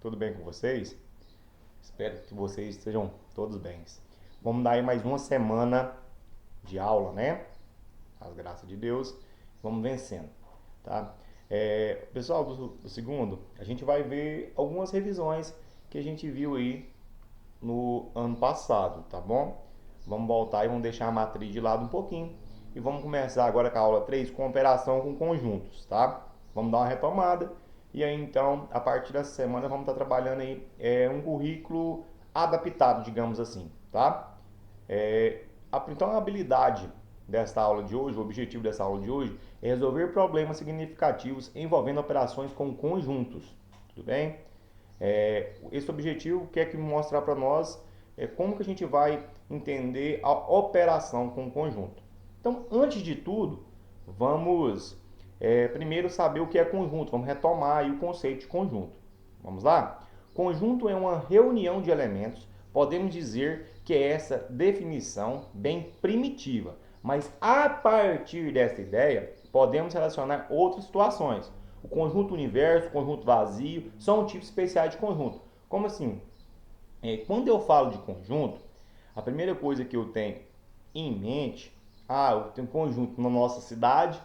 Tudo bem com vocês? Espero que vocês estejam todos bem. Vamos dar aí mais uma semana de aula, né? As graças de Deus, vamos vencendo, tá? Pessoal, do segundo, a gente vai ver algumas revisões que a gente viu aí no ano passado, tá bom? Vamos voltar e vamos deixar a matriz de lado um pouquinho e vamos começar agora com a aula 3 com operação com conjuntos, tá? Vamos dar uma retomada e aí então, a partir dessa semana, vamos estar trabalhando aí um currículo adaptado, digamos assim, tá? Então, a habilidade desta aula de hoje, o objetivo dessa aula de hoje é resolver problemas significativos envolvendo operações com conjuntos, tudo bem? Esse objetivo quer que mostrar para nós como que a gente vai entender a operação com conjunto. Então, antes de tudo, vamos primeiro saber o que é conjunto. Vamos retomar aí o conceito de conjunto. Vamos lá? Conjunto é uma reunião de elementos. Podemos dizer que é essa definição bem primitiva. Mas a partir dessa ideia, podemos relacionar outras situações. O conjunto universo, o conjunto vazio, são tipos especiais de conjunto. Como assim? Quando eu falo de conjunto, a primeira coisa que eu tenho em mente, eu tenho um conjunto na nossa cidade,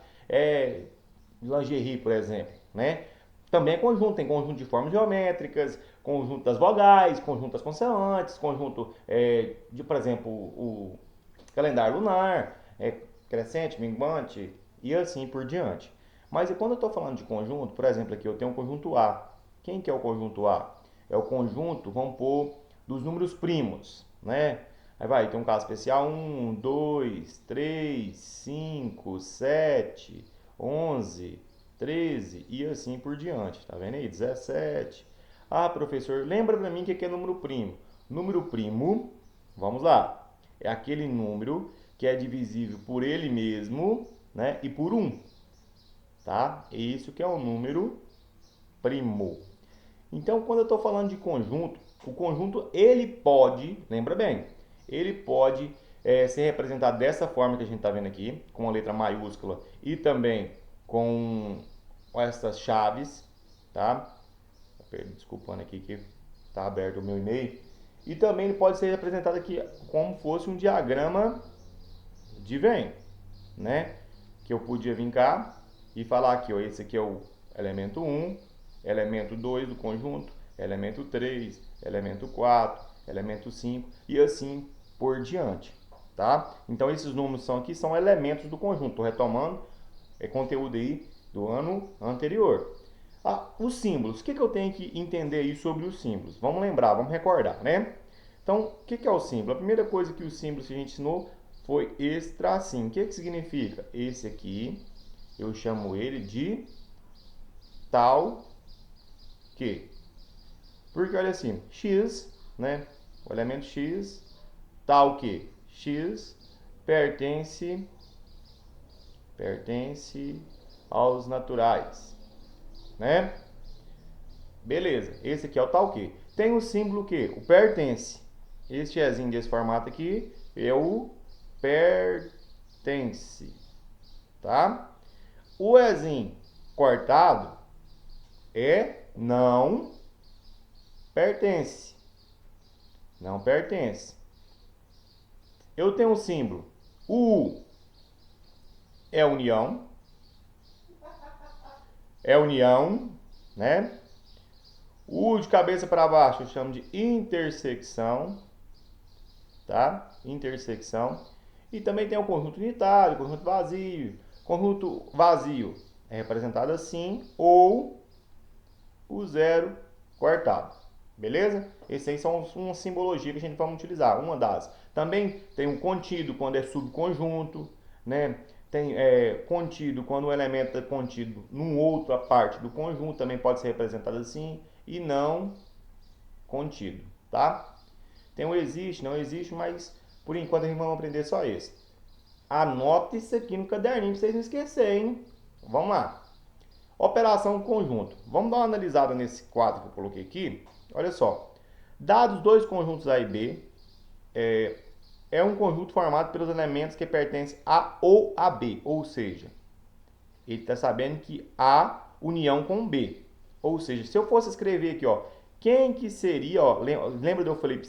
lingerie, por exemplo, né? Também é conjunto, tem conjunto de formas geométricas, conjunto das vogais, conjunto das consoantes, conjunto por exemplo, o calendário lunar, crescente, minguante e assim por diante. Mas e quando eu estou falando de conjunto, por exemplo, aqui eu tenho um conjunto A. Quem que é o conjunto A? É o conjunto, vamos pôr, dos números primos, né? Aí vai, tem um caso especial, 1, 2, 3, 5, 7, 11, 13 e assim por diante, tá vendo aí? 17. Professor, lembra pra mim o que é número primo? Número primo, vamos lá, é aquele número que é divisível por ele mesmo, né? E por 1, tá? Isso que é o número primo. Então, quando eu estou falando de conjunto, o conjunto ele pode, lembra bem, ele pode ser representado dessa forma que a gente está vendo aqui, com a letra maiúscula e também com essas chaves, tá? Desculpando aqui que está aberto o meu e-mail. E também ele pode ser representado aqui como fosse um diagrama de Venn, né? Que eu podia vir cá e falar aqui, ó, esse aqui é o elemento 1, elemento 2 do conjunto, elemento 3, elemento 4, elemento 5 e assim por diante, tá? Então esses números aqui são elementos do conjunto. Estou retomando conteúdo aí do ano anterior. Os símbolos. O que eu tenho que entender aí sobre os símbolos? Vamos lembrar, vamos recordar, né? Então, o que é o símbolo? A primeira coisa que os símbolos que a gente ensinou foi esse tracinho. O que significa? Esse aqui, eu chamo ele de tal que. Porque olha assim, x, né? O elemento x, tal que x pertence aos naturais, né? Beleza, esse aqui é o tal que. Tem o símbolo que? O pertence. Este ezinho desse formato aqui é o pertence, tá? O ezinho cortado é não pertence. Não pertence. Eu tenho um símbolo. O é união. É união, né? O de cabeça para baixo eu chamo de intersecção, tá? Intersecção. E também tem o conjunto unitário, conjunto vazio. Conjunto vazio é representado assim, ou o zero cortado. Beleza? Esses aí são uma simbologia que a gente vai utilizar, uma das. Também tem o contido quando é subconjunto, né? Tem contido quando o elemento é contido numa outra parte do conjunto, também pode ser representado assim, e não contido, tá? Tem o existe, não existe, mas por enquanto a gente vai aprender só esse. Anote isso aqui no caderninho pra vocês não esquecerem, hein? Vamos lá. Operação conjunto. Vamos dar uma analisada nesse quadro que eu coloquei aqui. Olha só. Dados dois conjuntos A e B, é um conjunto formado pelos elementos que pertencem a ou a B. Ou seja, ele está sabendo que A união com B. Ou seja, se eu fosse escrever aqui, ó, Quem que seria, ó, lembra de eu falei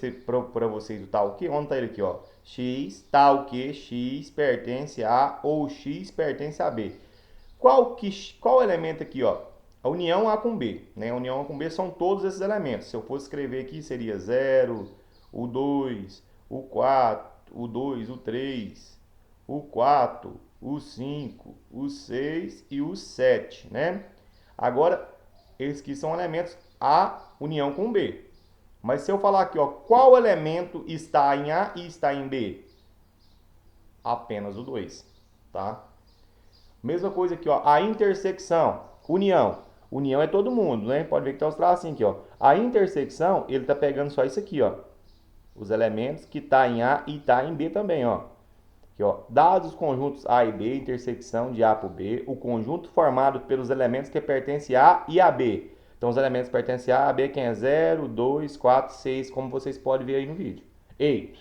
para vocês do tal que? Onde tá ele aqui, ó? X, tal que X pertence a ou X pertence a B. Qual elemento aqui, ó? A união A com B, né? A união A com B são todos esses elementos. Se eu fosse escrever aqui, seria 0, o 2, o 4, o 2, o 3, o 4, o 5, o 6 e o 7, né? Agora, esses aqui são elementos A união com B. Mas se eu falar aqui, ó, qual elemento está em A e está em B? Apenas o 2, tá? Mesma coisa aqui, ó, a intersecção, união. União é todo mundo, né? Pode ver que tá os tracinhos aqui, ó. A intersecção, ele tá pegando só isso aqui, ó. Os elementos que tá em A e tá em B também, ó. Aqui, ó. Dados os conjuntos A e B, intersecção de A por B, o conjunto formado pelos elementos que pertencem a A e a B. Então, os elementos pertencem a A, B, quem é 0, 2, 4, 6, como vocês podem ver aí no vídeo. Ei,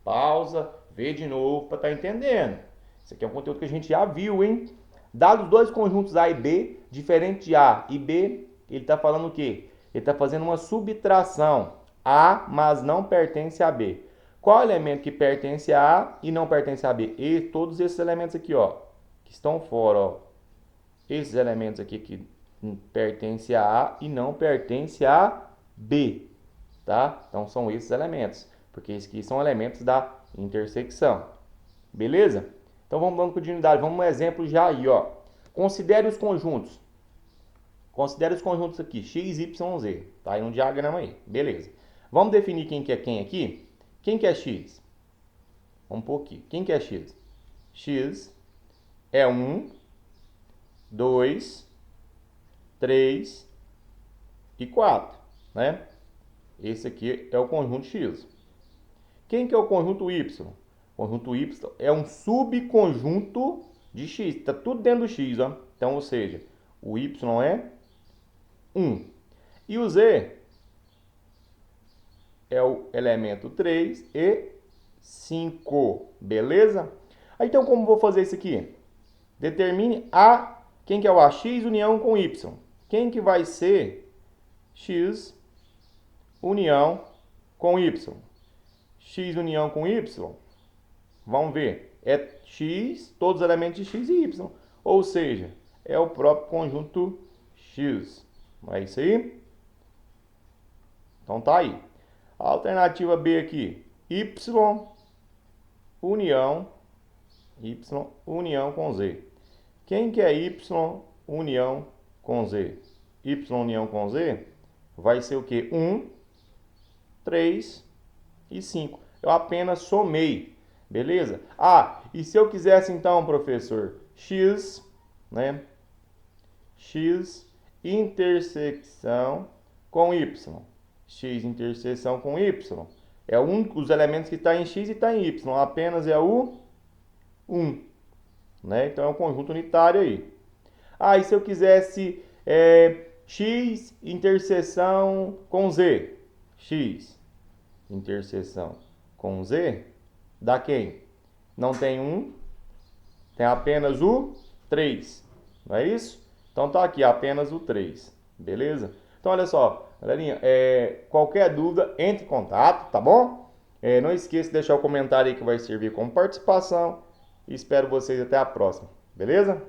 pausa, vê de novo para estar entendendo. Isso aqui é um conteúdo que a gente já viu, hein? Dados dois conjuntos A e B, diferente de A e B, ele está falando o quê? Ele está fazendo uma subtração. A, mas não pertence a B. Qual elemento que pertence a A e não pertence a B? E todos esses elementos aqui, ó, que estão fora, ó. Esses elementos aqui que pertencem a A e não pertencem a B, tá? Então são esses elementos, porque esses aqui são elementos da intersecção. Beleza? Então vamos dando continuidade, vamos um exemplo já aí, ó. Considere os conjuntos. Considere os conjuntos aqui, x, y, z. Tá aí no diagrama aí, beleza. Vamos definir quem que é quem aqui? Quem que é x? Vamos pôr aqui. Quem que é x? X é 1, 2, 3 e 4, né? Esse aqui é o conjunto x. Quem que é o conjunto y? O conjunto y é um subconjunto de x. Está tudo dentro do x, ó. Então, ou seja, o y é 1. E o z é o elemento 3 e 5. Beleza? Aí, então, como vou fazer isso aqui? Determine a... Quem que é o a? X união com y. Quem que vai ser x união com y? X união com y, vamos ver, é x, todos os elementos de x e y. Ou seja, é o próprio conjunto x. Não é isso aí? Então tá aí. A alternativa B aqui, y união com z. Quem que é y união com z? Y união com z vai ser o que? 1, 3 e 5. Eu apenas somei, beleza? Ah, e se eu quisesse então, professor, x, né? X intersecção com y. X interseção com y. É os elementos que está em x e está em y. Apenas é o 1. Né? Então é um conjunto unitário aí. Ah, e se eu quisesse x interseção com z? X interseção com z, dá quem? Não tem 1, tem apenas o 3, não é isso? Então tá aqui, apenas o 3, beleza? Então olha só, galerinha, qualquer dúvida, entre em contato, tá bom? Não esqueça de deixar o comentário aí que vai servir como participação e espero vocês até a próxima, beleza?